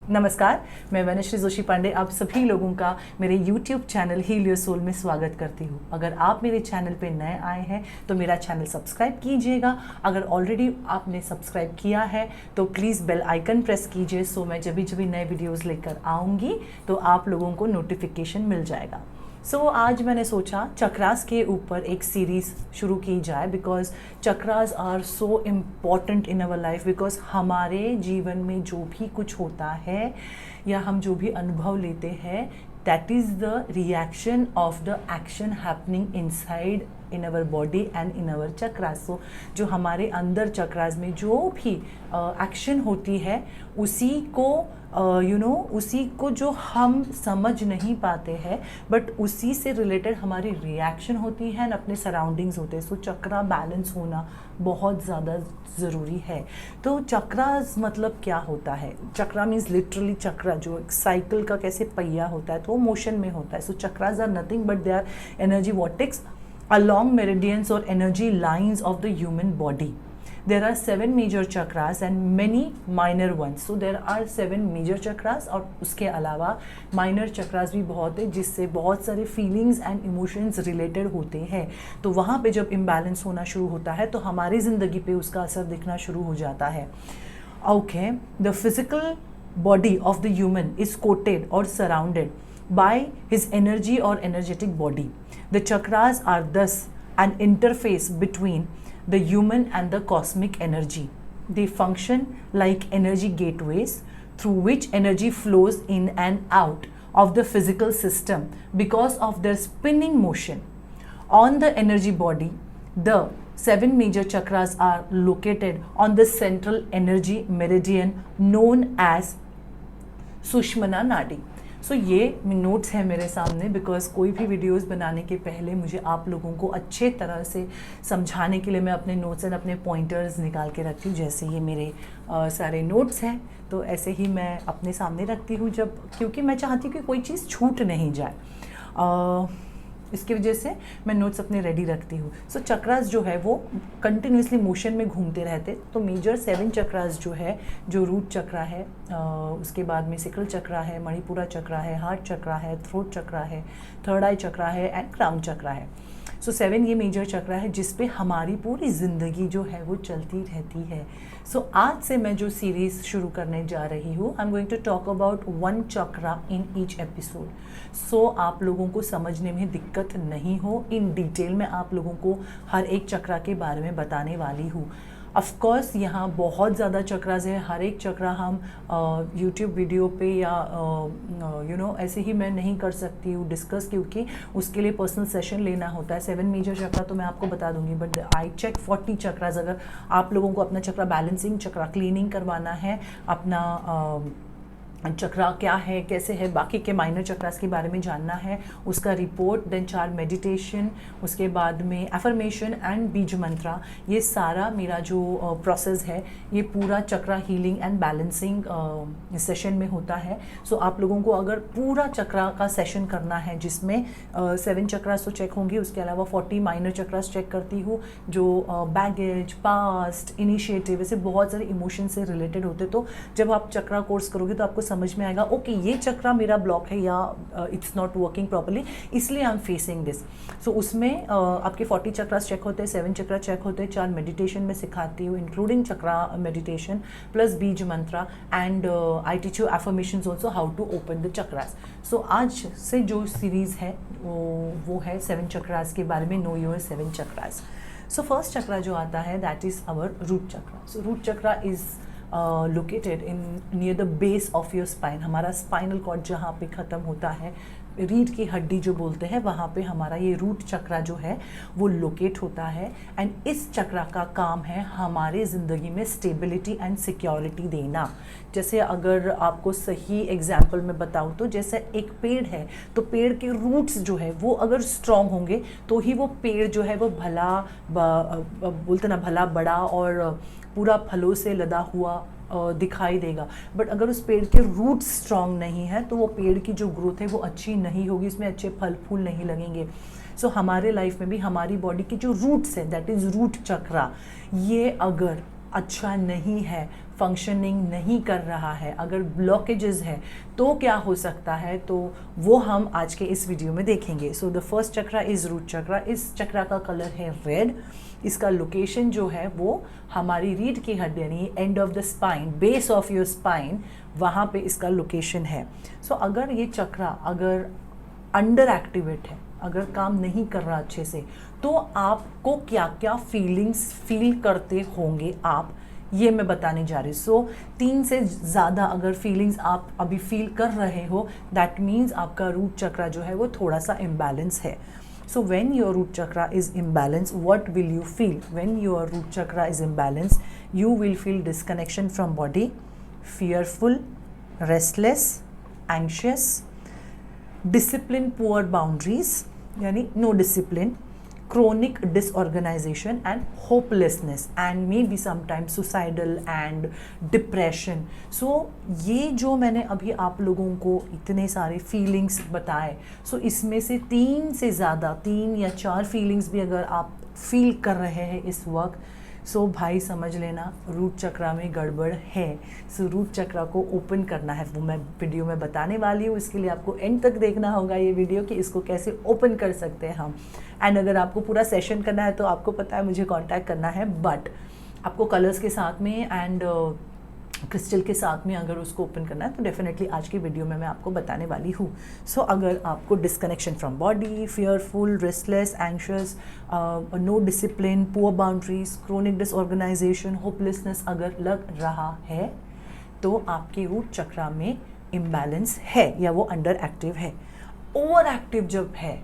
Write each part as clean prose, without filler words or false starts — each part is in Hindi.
नमस्कार, मैं वनश्री जोशी पांडे आप सभी लोगों का मेरे YouTube channel Heal Your Soul में स्वागत करती हूँ। अगर आप मेरे चैनल पे नए आए हैं तो मेरा चैनल सब्सक्राइब कीजिएगा। अगर ऑलरेडी आपने सब्सक्राइब किया है तो प्लीज़ बेल आइकन प्रेस कीजिए, सो मैं जब भी नए वीडियोज़ लेकर आऊँगी तो आप लोगों को नोटिफिकेशन मिल जाएगा। आज मैंने सोचा चक्रास के ऊपर एक सीरीज़ शुरू की जाए, because chakras are so important in our life. Because हमारे जीवन में जो भी कुछ होता है या हम जो भी अनुभव लेते हैं, that is the reaction of the action happening inside in our body and in our chakras. So जो हमारे अंदर चक्रास में जो भी एक्शन होती है उसी को उसी को जो हम समझ नहीं पाते हैं, बट उसी से रिलेटेड हमारी रिएक्शन होती है और अपने सराउंडिंग्स होते हैं। सो चक्रा बैलेंस होना बहुत ज़्यादा ज़रूरी है। तो चक्रास मतलब क्या होता है? चक्रा मीन्स लिटरली चक्रा, जो एक साइकिल का कैसे पहिया होता है तो वो मोशन में होता है। So chakras are nothing but they are energy vortex along meridians or energy lines of the human body. There are 7 major chakras and many minor ones. So there are 7 major chakras और उसके अलावा minor chakras भी बहुत है, जिससे बहुत सारे feelings and emotions related होते हैं। तो वहाँ पे जब imbalance होना शुरू होता है तो हमारी ज़िंदगी पे उसका असर दिखना शुरू हो जाता है। Okay, the physical body of the human is coated or surrounded by his energy or energetic body. The chakras are thus an interface between the human and the cosmic energy. They function like energy gateways through which energy flows in and out of the physical system because of their spinning motion. On the energy body, the 7 major chakras are located on the central energy meridian known as सुषुम्ना नाडी। ये नोट्स हैं मेरे सामने, बिकॉज कोई भी वीडियोस बनाने के पहले मुझे आप लोगों को अच्छे तरह से समझाने के लिए मैं अपने नोट्स एंड अपने पॉइंटर्स निकाल के रखती हूँ। जैसे ये मेरे सारे नोट्स हैं तो ऐसे ही मैं अपने सामने रखती हूँ, क्योंकि मैं चाहती हूँ कि कोई चीज़ छूट नहीं जाए। इसकी वजह से मैं नोट्स अपने रेडी रखती हूँ। चक्रास जो है वो कंटिन्यूसली मोशन में घूमते रहते। तो मेजर 7 चक्रास जो है, जो रूट चक्रा है, उसके बाद में सिकल चक्रा है, मणिपुरा चक्रा है, हार्ट चक्रा है, थ्रोट चक्रा है, थर्ड आई चक्रा है एंड क्राउन चक्रा है। 7 ये मेजर चक्रा है जिस पे हमारी पूरी ज़िंदगी जो है वो चलती रहती है। आज से मैं जो सीरीज़ शुरू करने जा रही हूँ, I am going to talk about 1 chakra in each episode. आप लोगों को समझने में दिक्कत नहीं हो, इन डिटेल में आप लोगों को हर एक चक्रा के बारे में बताने वाली हूँ। ऑफ कोर्स यहाँ बहुत ज़्यादा चक्रास है, हर एक चक्रा हम यूट्यूब वीडियो पे या ऐसे ही मैं नहीं कर सकती हूँ डिस्कस, क्योंकि उसके लिए पर्सनल सेशन लेना होता है। 7 मेजर चक्रा तो मैं आपको बता दूंगी, बट आई चेक 40 चक्रास। अगर आप लोगों को अपना चक्रा बैलेंसिंग, चक्रा क्लीनिंग करवाना है, अपना चक्रा क्या है, कैसे है, बाकी के माइनर चक्रास के बारे में जानना है, उसका रिपोर्ट, देन 4 मेडिटेशन, उसके बाद में एफर्मेशन एंड बीज मंत्रा, ये सारा मेरा जो प्रोसेस है ये पूरा चक्रा हीलिंग एंड बैलेंसिंग सेशन में होता है। आप लोगों को अगर पूरा चक्रा का सेशन करना है जिसमें 7 चक्रास तो चेक होंगी, उसके अलावा 40 माइनर चक्रास चेक करती हूँ, जो बैगेज, पास्ट, इनिशिएटिव, ऐसे बहुत सारे इमोशन से रिलेटेड होते। तो जब आप चक्रा कोर्स करोगे तो आपको समझ में आएगा, ओके ये चक्रा मेरा ब्लॉक है या इट्स नॉट वर्किंग प्रॉपर्ली, इसलिए आई एम फेसिंग दिस। उसमें आपके 40 चक्रास चेक होते हैं, 7 चक्रा चेक होते हैं, 4 मेडिटेशन में सिखाती हूँ including chakra meditation plus beej mantra, and I teach you affirmations also how to open the chakras. आज से जो सीरीज़ है वो है 7 चक्रास के बारे में, know your 7 chakras. First chakra जो आता है that is our root chakra. Root chakra is located in near the base of your spine. हमारा स्पाइनल कॉर्ड जहाँ पे ख़त्म होता है, रीढ़ की हड्डी जो बोलते हैं, वहाँ पे हमारा ये रूट चक्रा जो है वो लोकेट होता है। एंड इस चक्रा का काम है हमारे ज़िंदगी में स्टेबिलिटी एंड सिक्योरिटी देना। जैसे अगर आपको सही एग्जाम्पल में बताऊँ तो जैसे एक पेड़ है, तो पेड़ के रूट्स जो है वो अगर स्ट्रॉन्ग होंगे तो ही वो पेड़ जो है वो बोलते ना भला बड़ा और पूरा फलों से लदा हुआ दिखाई देगा। बट अगर उस पेड़ के रूट्स स्ट्रॉन्ग नहीं है तो वो पेड़ की जो ग्रोथ है वो अच्छी नहीं होगी, उसमें अच्छे फल फूल नहीं लगेंगे। हमारे लाइफ में भी हमारी बॉडी के जो रूट्स है दैट इज़ रूट चक्रा, ये अगर अच्छा नहीं है, फंक्शनिंग नहीं कर रहा है, अगर ब्लॉकेजेस है तो क्या हो सकता है, तो वो हम आज के इस वीडियो में देखेंगे। So the first chakra is root chakra. इस चक्रा का कलर है रेड। इसका लोकेशन जो है वो हमारी रीढ़ की हड्डी यानी end of the spine, base of your spine, वहाँ पे इसका लोकेशन है। सो अगर ये चक्रा अगर अंडर एक्टिवेट है, अगर काम नहीं कर रहा अच्छे से, तो आपको क्या क्या फीलिंग्स फील करते होंगे आप, ये मैं बताने जा रही हूँ। सो 3 से ज़्यादा अगर फीलिंग्स आप अभी फील कर रहे हो, दैट मीन्स आपका रूट चक्रा जो है वो थोड़ा सा इम्बैलेंस है। So when your root chakra is imbalanced, what will you feel? When your root chakra is imbalanced, you will feel disconnection from body, fearful, restless, anxious, discipline, poor boundaries, yani no discipline, chronic disorganization and hopelessness, and maybe sometimes suicidal and depression. So ये जो मैंने अभी आप लोगों को इतने सारे फीलिंग्स बताए, सो इसमें से 3 से ज़्यादा, 3 या 4 फीलिंग्स भी अगर आप फील कर रहे हैं इस वक्त, सो भाई समझ लेना रूट चक्रा में गड़बड़ है। सो रूट चक्रा को ओपन करना है, वो मैं वीडियो में बताने वाली हूँ। इसके लिए आपको एंड तक देखना होगा ये वीडियो कि इसको कैसे ओपन कर सकते हैं हम। एंड अगर आपको पूरा सेशन करना है तो आपको पता है मुझे कांटेक्ट करना है, बट आपको कलर्स के साथ में एंड क्रिस्टल के साथ में अगर उसको ओपन करना है तो डेफिनेटली आज की वीडियो में मैं आपको बताने वाली हूँ। सो अगर आपको disconnection from body, fearful, restless, anxious, no discipline, poor boundaries, chronic disorganization, hopelessness अगर लग रहा है तो आपके रूट चक्रा में इम्बैलेंस है या वो अंडर एक्टिव है। ओवर एक्टिव जब है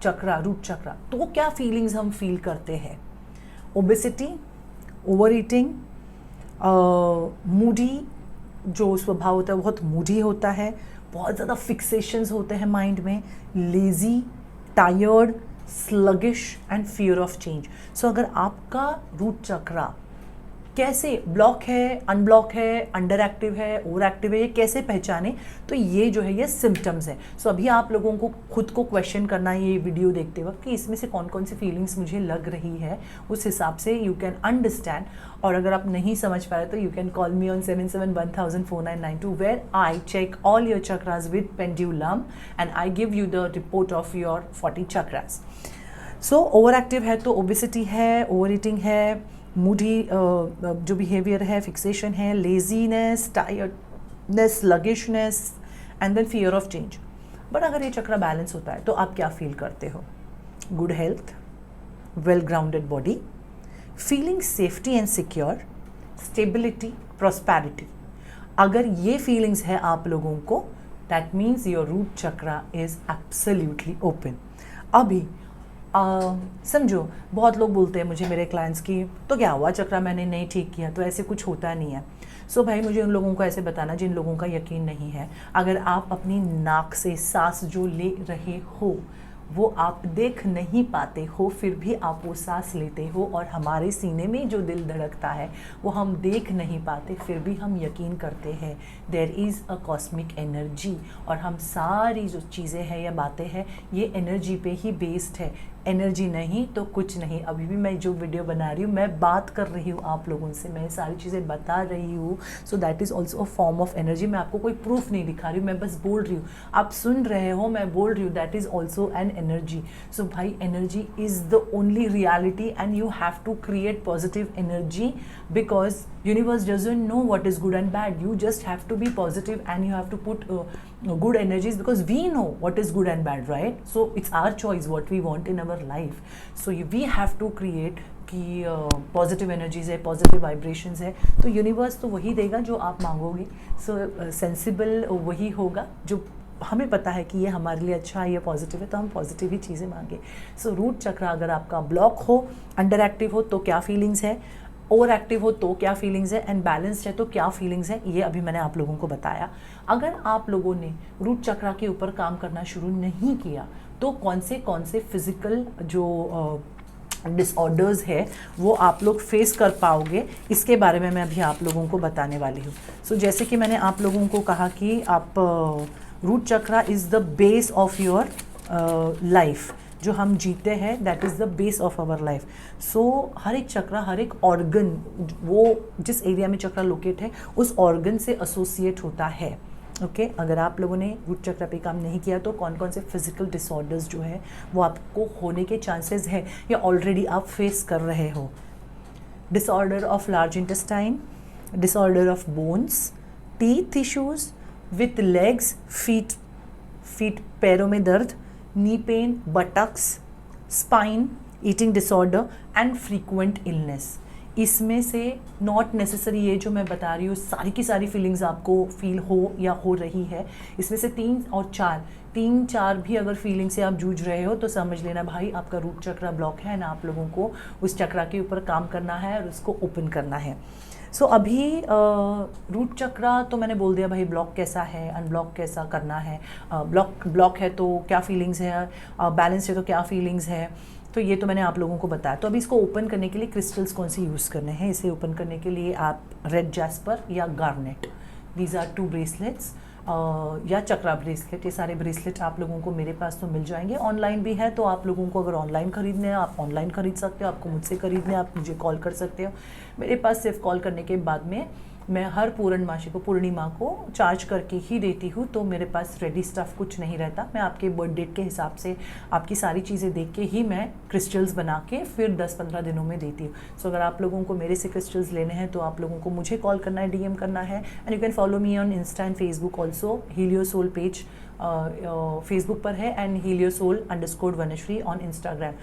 चक्रा, रूट चक्रा, तो क्या फीलिंग्स हम फील करते हैं? ओबेसिटी, ओवर ईटिंग, मूडी, जो स्वभाव होता है बहुत मूडी होता है, बहुत ज़्यादा फिक्सेशंस होते हैं माइंड में, lazy, tired, sluggish and fear of change. So अगर आपका रूट चक्रा कैसे ब्लॉक है, अनब्लॉक है, अंडर एक्टिव है, ओवर एक्टिव है, ये कैसे पहचाने, तो ये जो है ये सिम्टम्स है। सो अभी आप लोगों को खुद को क्वेश्चन करना है ये वीडियो देखते वक्त कि इसमें से कौन कौन सी फीलिंग्स मुझे लग रही है, उस हिसाब से यू कैन अंडरस्टैंड। और अगर आप नहीं समझ पा रहे तो you can call me on 77104992 where I check all your chakras with pendulum and I give you the report of your 40 chakras. So over active है तो ओबेसिटी है, ओवर ईटिंग है, मूडी जो बिहेवियर है, फिक्सेशन है, laziness, tiredness, sluggishness and then fear of change. But अगर ये चक्रा बैलेंस होता है तो आप क्या फील करते हो? Good health, well grounded body, feeling safety and secure, stability, prosperity. अगर ये फीलिंग्स है आप लोगों को, that means your root chakra is absolutely open. अभी समझो बहुत लोग बोलते हैं मुझे, मेरे क्लाइंट्स की, तो क्या हुआ चक्रा मैंने नहीं ठीक किया तो ऐसे कुछ होता नहीं है। सो भाई मुझे उन लोगों को ऐसे बताना जिन लोगों का यकीन नहीं है। अगर आप अपनी नाक से सांस जो ले रहे हो वो आप देख नहीं पाते हो, फिर भी आप वो सांस लेते हो, और हमारे सीने में जो दिल धड़कता है वो हम देख नहीं पाते, फिर भी हम यकीन करते हैं there is a cosmic energy. और हम सारी जो चीज़ें हैं या बातें हैं ये एनर्जी पे ही बेस्ड है। एनर्जी नहीं तो कुछ नहीं। अभी भी मैं जो वीडियो बना रही हूँ, मैं बात कर रही हूँ आप लोगों से, मैं सारी चीज़ें बता रही हूँ। So that is also a form of energy. मैं आपको कोई प्रूफ नहीं दिखा रही हूँ, मैं बस बोल रही हूँ, आप सुन रहे हो, मैं बोल रही हूँ, that is also an energy. So भाई energy is the only reality and you have to create positive energy because universe doesn't know what is good and bad. You just have to be positive and you have to put good energies because we know what is good and bad, right? So it's our choice what we want in our life. So we have to create कि पॉजिटिव एनर्जीज है, पॉजिटिव वाइब्रेशंस है, तो यूनिवर्स तो वही देगा जो आप मांगोगे। सो सेंसिबल वही होगा जो हमें पता है कि ये हमारे लिए अच्छा है, ये पॉजिटिव है, तो हम पॉजिटिव ही चीज़ें मांगे। सो रूट चक्रा अगर आपका ब्लॉक हो, अंडर एक्टिव हो तो क्या फीलिंग्स है, ओवर एक्टिव हो तो क्या फीलिंग्स है, एंड बैलेंस्ड है तो क्या फीलिंग्स है, ये अभी मैंने आप लोगों को बताया। अगर आप लोगों ने रूट चक्रा के ऊपर काम करना शुरू नहीं किया तो कौन से फिजिकल जो डिसऑर्डर्स है वो आप लोग फेस कर पाओगे, इसके बारे में मैं अभी आप लोगों को बताने वाली हूँ। सो जैसे कि मैंने आप लोगों को कहा कि आप root chakra is the base of your life, जो हम जीते हैं, that is the base of our life. So हर एक चक्रा, हर एक ऑर्गन, वो जिस एरिया में चक्रा लोकेट है उस ऑर्गन से एसोसिएट होता है। ओके अगर आप लोगों ने रूट चक्रा पे काम नहीं किया तो कौन कौन से फिजिकल डिसऑर्डर्स जो है वो आपको होने के चांसेस है या ऑलरेडी आप फेस कर रहे हो। Disorder of large intestine, disorder of bones, teeth issues with legs, feet पैरों में दर्द, knee pain, buttocks, spine, eating disorder and frequent illness. इसमें से नॉट नेसेसरी ये जो मैं बता रही हूँ सारी की सारी फीलिंग्स आपको फील हो या हो रही है, इसमें से 3 और 4 भी अगर फीलिंग से आप जूझ रहे हो तो समझ लेना भाई आपका रूट चक्रा ब्लॉक है ना, आप लोगों को उस चक्रा के ऊपर काम करना है और उसको ओपन करना है। सो अभी रूट चक्रा तो मैंने बोल दिया भाई ब्लॉक कैसा है, अनब्लॉक कैसा करना है, ब्लॉक है तो क्या फीलिंग्स है, बैलेंस है तो क्या फीलिंग्स है, तो ये तो मैंने आप लोगों को बताया। तो अभी इसको ओपन करने के लिए क्रिस्टल्स कौन से यूज़ करने हैं, इसे ओपन करने के लिए आप रेड जैस्पर या गार्नेट, दीज आर 2 ब्रेसलेट्स, या चक्रा ब्रेसलेट, ये सारे ब्रेसलेट आप लोगों को मेरे पास तो मिल जाएंगे, ऑनलाइन भी है। तो आप लोगों को अगर ऑनलाइन खरीदने हैं आप ऑनलाइन खरीद सकते हो, आपको मुझसे खरीदने आप मुझे कॉल कर सकते हो। मेरे पास सिर्फ कॉल करने के बाद में मैं हर पूर्णिमा को चार्ज करके ही देती हूँ, तो मेरे पास रेडी स्टफ़ कुछ नहीं रहता। मैं आपके बर्थ डेट के हिसाब से आपकी सारी चीज़ें देख के ही मैं क्रिस्टल्स बना के फिर 10-15 दिनों में देती हूँ। सो अगर आप लोगों को मेरे से क्रिस्टल्स लेने हैं तो आप लोगों को मुझे कॉल करना है, DM करना है, and you can follow me on insta and Facebook also. Heliosoul page Facebook पर है एंड हीलियोसोल_वनश्री ऑन इंस्टाग्राम,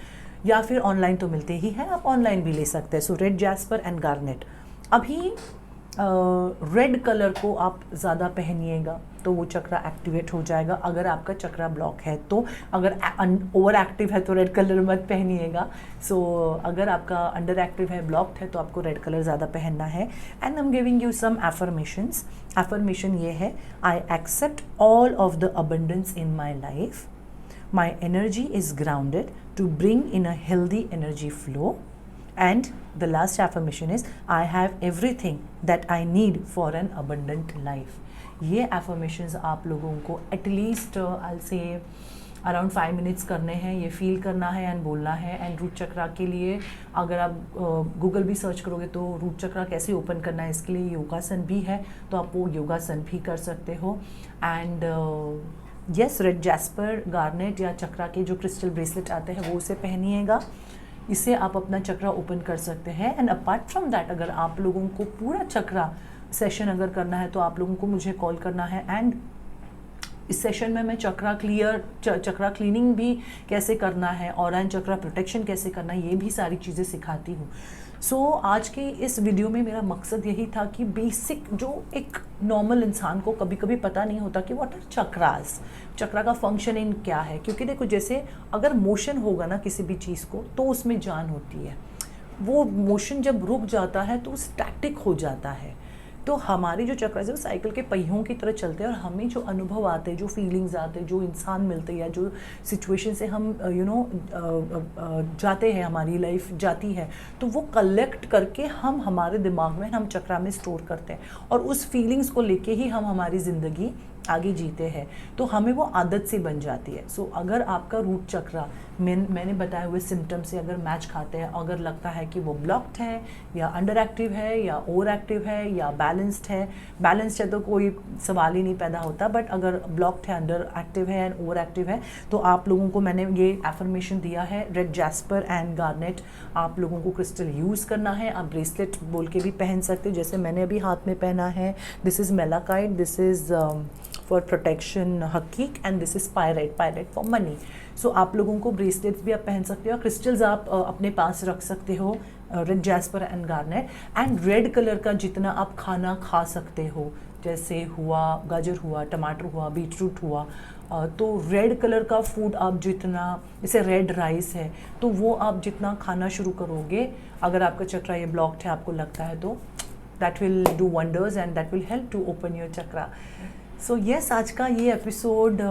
या फिर ऑनलाइन तो मिलते ही हैं, आप ऑनलाइन भी ले सकते हैं। सो रेड जैस्पर एंड गार्नेट। अभी रेड कलर को आप ज़्यादा पहनिएगा तो वो चक्रा एक्टिवेट हो जाएगा। अगर आपका चक्रा ब्लॉक है तो, अगर ओवर एक्टिव है तो रेड कलर मत पहनिएगा। सो अगर आपका अंडर एक्टिव है, ब्लॉक्ड है, तो आपको रेड कलर ज़्यादा पहनना है। And I am giving you some affirmations. Affirmation ये है, I accept all of the abundance in my life, my energy is grounded to bring in a healthy energy flow, and the last affirmation is I have everything that I need for an abundant life. ये affirmations आप लोगों को at least I'll say around 5 minutes करने हैं, ये फील करना है एंड बोलना है। एंड रूट चक्रा के लिए अगर आप गूगल भी सर्च करोगे तो रूट चक्रा कैसे ओपन करना है इसके लिए योगासन भी है, तो आप वो योगासन भी कर सकते हो। And yes, red jasper, garnet या चक्रा के जो क्रिस्टल ब्रेसलेट आते हैं वो उसे पहनिएगा, इससे आप अपना चक्रा ओपन कर सकते हैं। एंड अपार्ट फ्रॉम दैट, अगर आप लोगों को पूरा चक्रा सेशन अगर करना है तो आप लोगों को मुझे कॉल करना है। एंड इस सेशन में मैं चक्रा क्लीनिंग भी कैसे करना है और एंड चक्रा प्रोटेक्शन कैसे करना है, ये भी सारी चीज़ें सिखाती हूँ। सो आज के इस वीडियो में मेरा मकसद यही था कि बेसिक जो एक नॉर्मल इंसान को कभी कभी पता नहीं होता कि व्हाट आर चक्रास, चक्रा का फंक्शनिंग क्या है। क्योंकि देखो, जैसे अगर मोशन होगा ना किसी भी चीज़ को तो उसमें जान होती है, वो मोशन जब रुक जाता है तो स्टैटिक हो जाता है। तो हमारी जो चक्र है वो साइकिल के पहियों की तरह चलते हैं, और हमें जो अनुभव आते हैं, जो फीलिंग्स आते हैं, जो इंसान मिलते हैं या जो सिचुएशन से हम जाते हैं, हमारी लाइफ जाती है, तो वो कलेक्ट करके हम हमारे दिमाग में हम चक्रा में स्टोर करते हैं, और उस फीलिंग्स को लेके ही हम हमारी ज़िंदगी आगे जीते हैं। तो हमें वो आदत से बन जाती है। सो अगर आपका रूट चक्रा मैंने बताए हुए सिम्टम से अगर मैच खाते हैं, अगर लगता है कि वो ब्लॉक्ड है या अंडर एक्टिव है या ओवर एक्टिव है या बैलेंस्ड है तो कोई सवाल ही नहीं पैदा होता। बट अगर ब्लॉक्ड है, अंडर एक्टिव है एंड ओवर एक्टिव है, तो आप लोगों को मैंने ये एफर्मेशन दिया है, रेड जैस्पर एंड गार्नेट आप लोगों को क्रिस्टल यूज़ करना है। आप ब्रेसलेट बोल के भी पहन सकते हो, जैसे मैंने अभी हाथ में पहना है, this is malachite, this is for protection हकीक, and this is pyrite for money. So आप लोगों को ब्रेसलेट्स भी आप पहन सकते हो, क्रिस्टल्स आप अपने पास रख सकते हो, red jasper and garnet. And red colour का जितना आप खाना खा सकते हो, जैसे हुआ गाजर हुआ, टमाटर हुआ, बीटरूट हुआ, तो रेड कलर का फूड आप जितना, जैसे रेड राइस है, तो वो आप जितना खाना शुरू करोगे, अगर आपका चक्रा ये ब्लॉक्ड है आपको लगता है, तो that will do wonders and that will help to open your chakra. So yes, आज का ये एपिसोड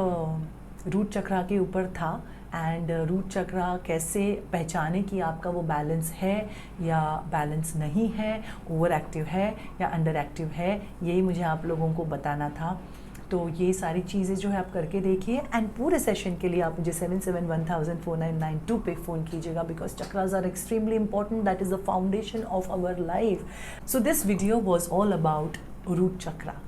रूट चक्रा के ऊपर था। एंड रूट चक्रा कैसे पहचाने कि आपका वो बैलेंस है या बैलेंस नहीं है, ओवर एक्टिव है या अंडर एक्टिव है, यही मुझे आप लोगों को बताना था। तो ये सारी चीज़ें जो है आप करके देखिए, एंड पूरे सेशन के लिए आप मुझे 77104992 पे फ़ोन कीजिएगा, because chakras are extremely important, that is the foundation of our life. So this video was all about root chakra.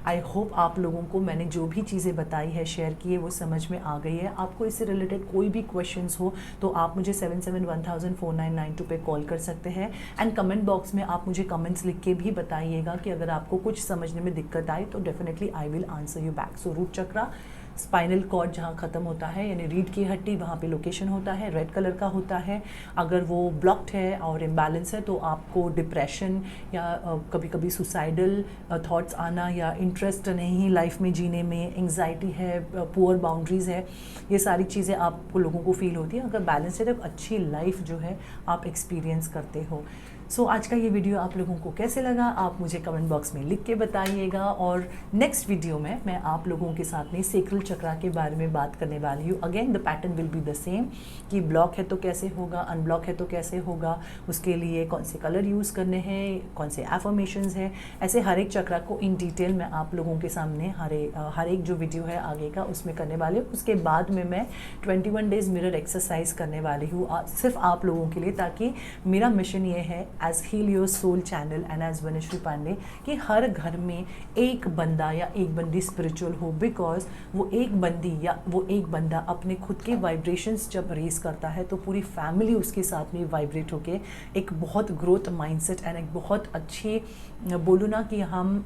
I hope आप लोगों को मैंने जो भी चीज़ें बताई है, शेयर की है, वो समझ में आ गई है. आपको इससे रिलेटेड कोई भी क्वेश्चंस हो तो आप मुझे 77104992 पे कॉल कर सकते हैं. एंड कमेंट बॉक्स में आप मुझे कमेंट्स लिख के भी बताइएगा कि अगर आपको कुछ समझने में दिक्कत आई तो definitely I will answer you back. So root chakra, spinal cord जहाँ ख़त्म होता है, यानी रीढ़ की हड्डी, वहाँ पे लोकेशन होता है, रेड कलर का होता है. अगर वो ब्लॉक्ड है और इम्बैलेंस है तो आपको डिप्रेशन या कभी कभी सुसाइडल थॉट्स आना या इंटरेस्ट नहीं लाइफ में जीने में, एंग्जाइटी है, पुअर बाउंड्रीज़ है, ये सारी चीज़ें आपको लोगों को फील होती है. अगर बैलेंस है तो अच्छी लाइफ जो है आप एक्सपीरियंस करते हो. सो आज का ये वीडियो आप लोगों को कैसे लगा आप मुझे कमेंट बॉक्स में लिख के बताइएगा. और नेक्स्ट वीडियो में मैं आप लोगों के साथ में सेक्रल चक्रा के बारे में बात करने वाली हूँ. Again the pattern will be the same, कि ब्लॉक है तो कैसे होगा, अनब्लॉक है तो कैसे होगा, उसके लिए कौन से कलर यूज़ करने हैं, कौन से एफर्मेशंस हैं, ऐसे हर एक चक्रा को इन डिटेल मैं आप लोगों के सामने हर एक जो वीडियो है आगे का उसमें करने वाली हूँ. उसके बाद में मैं 21 डेज़ मिरर एक्सरसाइज करने वाली हूँ सिर्फ आप लोगों के लिए, ताकि मेरा मिशन ये है as Heal Your Soul channel and as Vanshree Pandey कि हर घर में एक बंदा या एक बंदी स्पिरिचुअल हो. बिकॉज वो एक बंदी या वो एक बंदा अपने खुद के वाइब्रेशंस जब रेस करता है तो पूरी फैमिली उसके साथ में वाइब्रेट होके एक बहुत ग्रोथ माइंडसेट एंड एक बहुत अच्छी, बोलूँ ना कि हम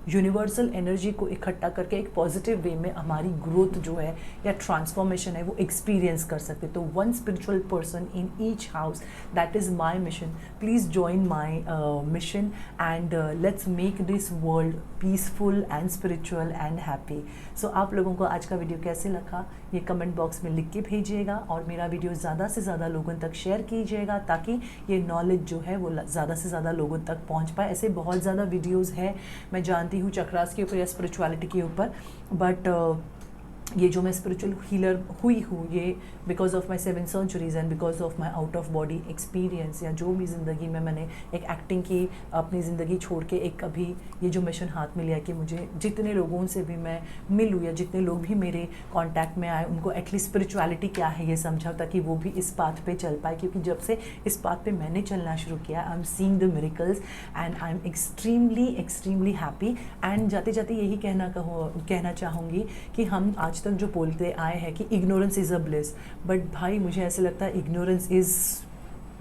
यूनिवर्सल एनर्जी को इकट्ठा करके एक पॉजिटिव वे में हमारी ग्रोथ जो है या ट्रांसफॉर्मेशन है वो एक्सपीरियंस कर सकते. तो one spiritual person in each house, that is my mission. Please join my mission and let's make this world peaceful and spiritual and happy. So आप लोगों को आज का वीडियो कैसे लगा ये कमेंट बॉक्स में लिख के भेजिएगा, और मेरा वीडियो ज़्यादा से ज़्यादा लोगों तक शेयर कीजिएगा ताकि ये नॉलेज जो है वो ज़्यादा से ज़्यादा लोगों तक पहुंच पाए. ऐसे बहुत ज़्यादा वीडियोस है, मैं जानती हूँ चक्रास के ऊपर या स्पिरिचुअलिटी के ऊपर, बट ये जो मैं स्पिरिचुअल हीलर हुई हूँ ये because of my 7 surgeries and because of my out of body experience, या जो भी ज़िंदगी में मैंने एक एक्टिंग की अपनी ज़िंदगी छोड़ के एक अभी ये जो मिशन हाथ में लिया कि मुझे जितने लोगों से भी मैं मिलूँ या जितने लोग भी मेरे कॉन्टैक्ट में आए उनको एटलीस्ट स्पिरिचुअलिटी क्या है ये समझा, ताकि वो भी इस पाथ पे चल पाए. क्योंकि जब से इस पाथ पे मैंने चलना शुरू किया, I am seeing the miracles and I am extremely happy. And जाते जाते यही कहना चाहूँगी कि हम आज तक जो बोलते आए हैं कि ignorance is a bliss, but भाई मुझे ऐसे लगता है ignorance is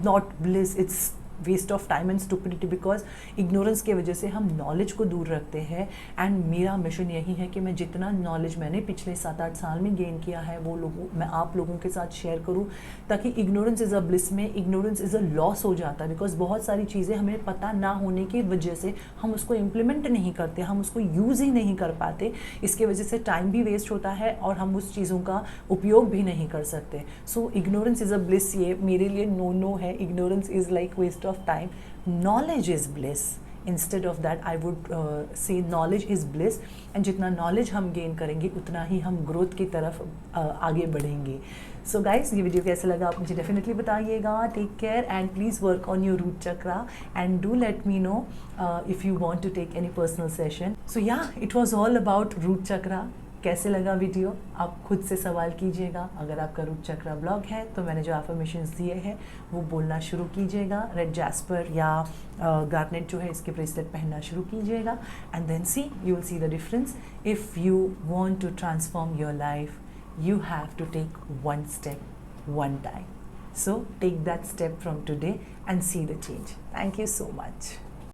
not bliss, it's waste of time and stupidity. Because ignorance की वजह से हम नॉलेज को दूर रखते हैं. एंड मेरा मिशन यही है कि मैं जितना नॉलेज मैंने पिछले 7-8 साल में गेन किया है वो मैं आप लोगों के साथ शेयर करूं, ताकि इग्नोरेंस इज़ अ ब्लिस में इग्नोरेंस इज़ अ लॉस हो जाता है. बिकॉज बहुत सारी चीज़ें हमें पता ना होने की वजह से हम उसको इम्प्लीमेंट नहीं करते, हम उसको यूज़ ही नहीं कर पाते. इसके वजह से टाइम भी वेस्ट होता है और हम उस चीज़ों का उपयोग भी नहीं कर सकते. So ignorance is a bliss ये मेरे लिए नो है. Ignorance is like waste of time. Knowledge is bliss. Instead of that I would say knowledge is bliss. and जितना knowledge हम gain करेंगे उतना ही हम growth की तरफ आगे बढ़ेंगे. So guys, ये वीडियो कैसा लगा आप मुझे डेफिनेटली बताइएगा. Take care and please work on your root chakra and do let me know if you want to take any personal session. So yeah, it was all about root chakra. कैसे लगा वीडियो आप खुद से सवाल कीजिएगा. अगर आपका रूट चक्रा ब्लॉक है तो मैंने जो एफर्मेशंस दिए हैं वो बोलना शुरू कीजिएगा. रेड जैस्पर या गार्नेट जो है इसके ब्रेसलेट पहनना शुरू कीजिएगा. And then see you will see the difference. If you want to transform your life you have to take one step one time. So take that step from today and see the change. Thank you so much.